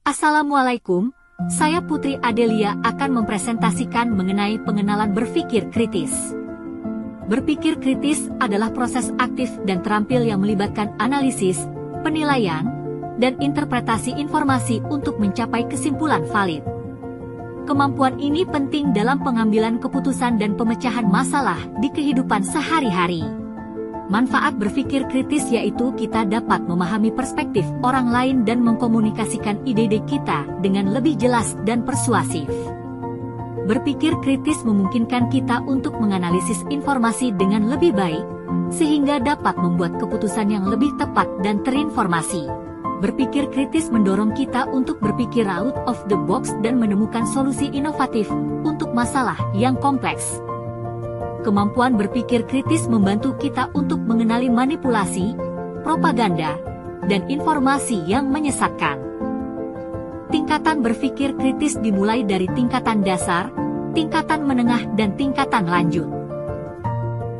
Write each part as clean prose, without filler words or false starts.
Assalamualaikum, saya Putri Adelia akan mempresentasikan mengenai pengenalan berpikir kritis. Berpikir kritis adalah proses aktif dan terampil yang melibatkan analisis, penilaian, dan interpretasi informasi untuk mencapai kesimpulan valid. Kemampuan ini penting dalam pengambilan keputusan dan pemecahan masalah di kehidupan sehari-hari. Manfaat berpikir kritis yaitu kita dapat memahami perspektif orang lain dan mengkomunikasikan ide-ide kita dengan lebih jelas dan persuasif. Berpikir kritis memungkinkan kita untuk menganalisis informasi dengan lebih baik, sehingga dapat membuat keputusan yang lebih tepat dan terinformasi. Berpikir kritis mendorong kita untuk berpikir out of the box dan menemukan solusi inovatif untuk masalah yang kompleks. Kemampuan berpikir kritis membantu kita untuk mengenali manipulasi, propaganda, dan informasi yang menyesatkan. Tingkatan berpikir kritis dimulai dari tingkatan dasar, tingkatan menengah, dan tingkatan lanjut.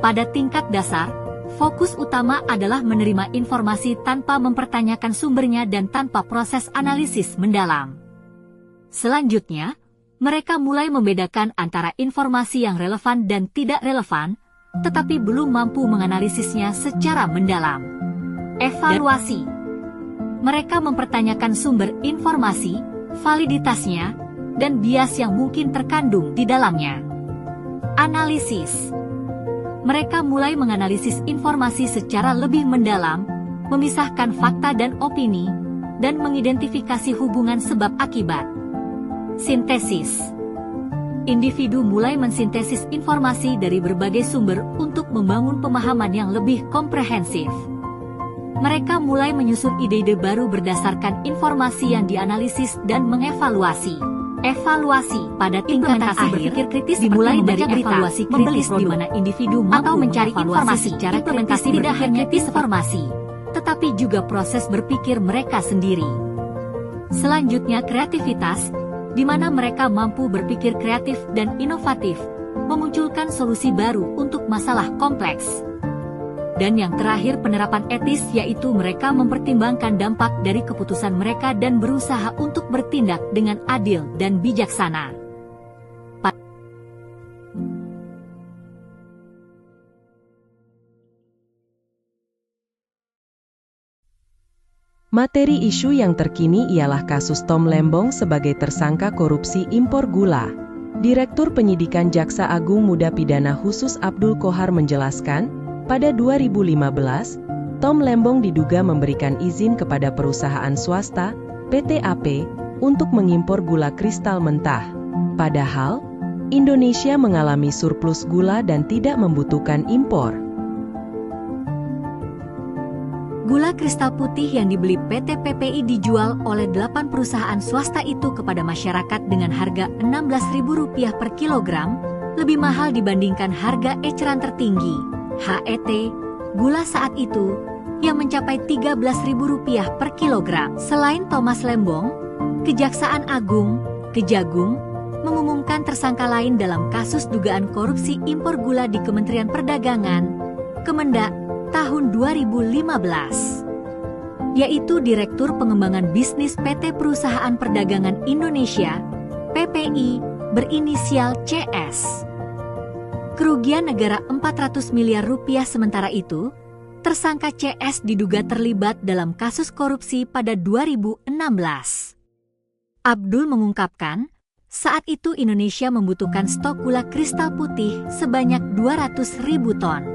Pada tingkat dasar, fokus utama adalah menerima informasi tanpa mempertanyakan sumbernya dan tanpa proses analisis mendalam. Selanjutnya, mereka mulai membedakan antara informasi yang relevan dan tidak relevan, tetapi belum mampu menganalisisnya secara mendalam. Evaluasi. Mereka mempertanyakan sumber informasi, validitasnya, dan bias yang mungkin terkandung di dalamnya. Analisis. Mereka mulai menganalisis informasi secara lebih mendalam, memisahkan fakta dan opini, dan mengidentifikasi hubungan sebab akibat. Sintesis. Individu mulai mensintesis informasi dari berbagai sumber untuk membangun pemahaman yang lebih komprehensif. Mereka mulai menyusun ide-ide baru berdasarkan informasi yang dianalisis dan mengevaluasi. Evaluasi pada tingkatan akhir berpikir kritis dimulai dari evaluasi kritis di mana individu mampu mencari informasi secara implementasi tidak hanya informasi, tetapi juga proses berpikir mereka sendiri. Selanjutnya kreativitas, di mana mereka mampu berpikir kreatif dan inovatif, memunculkan solusi baru untuk masalah kompleks. Dan yang terakhir penerapan etis yaitu mereka mempertimbangkan dampak dari keputusan mereka dan berusaha untuk bertindak dengan adil dan bijaksana. Materi isu yang terkini ialah kasus Tom Lembong sebagai tersangka korupsi impor gula. Direktur Penyidikan Jaksa Agung Muda Pidana Khusus Abdul Qohar menjelaskan, pada 2015, Tom Lembong diduga memberikan izin kepada perusahaan swasta, PT AP, untuk mengimpor gula kristal mentah. Padahal, Indonesia mengalami surplus gula dan tidak membutuhkan impor. Gula kristal putih yang dibeli PT PPI dijual oleh 8 perusahaan swasta itu kepada masyarakat dengan harga Rp16.000 per kilogram, lebih mahal dibandingkan harga eceran tertinggi, HET, gula saat itu, yang mencapai Rp13.000 per kilogram. Selain Thomas Lembong, Kejaksaan Agung, Kejagung, mengumumkan tersangka lain dalam kasus dugaan korupsi impor gula di Kementerian Perdagangan, Kemendak, tahun 2015, yaitu Direktur Pengembangan Bisnis PT Perusahaan Perdagangan Indonesia, PPI, berinisial CS. Kerugian negara Rp400 miliar sementara itu, tersangka CS diduga terlibat dalam kasus korupsi pada 2016. Abdul mengungkapkan, saat itu Indonesia membutuhkan stok gula kristal putih sebanyak 200.000 ton.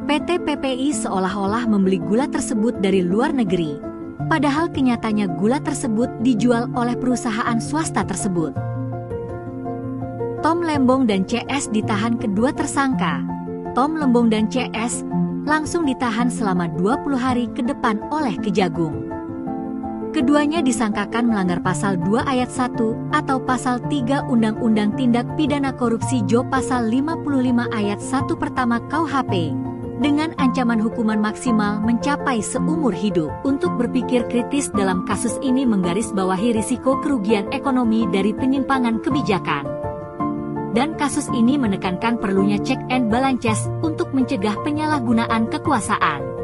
PT PPI seolah-olah membeli gula tersebut dari luar negeri, padahal kenyataannya gula tersebut dijual oleh perusahaan swasta tersebut. Tom Lembong dan CS ditahan kedua tersangka. Tom Lembong dan CS langsung ditahan selama 20 hari ke depan oleh Kejagung. Keduanya disangkakan melanggar pasal 2 ayat 1 atau pasal 3 Undang-Undang Tindak Pidana Korupsi JO pasal 55 ayat 1 pertama KUHP. Dengan ancaman hukuman maksimal mencapai seumur hidup. Untuk berpikir kritis dalam kasus ini menggarisbawahi risiko kerugian ekonomi dari penyimpangan kebijakan. Dan kasus ini menekankan perlunya check and balances untuk mencegah penyalahgunaan kekuasaan.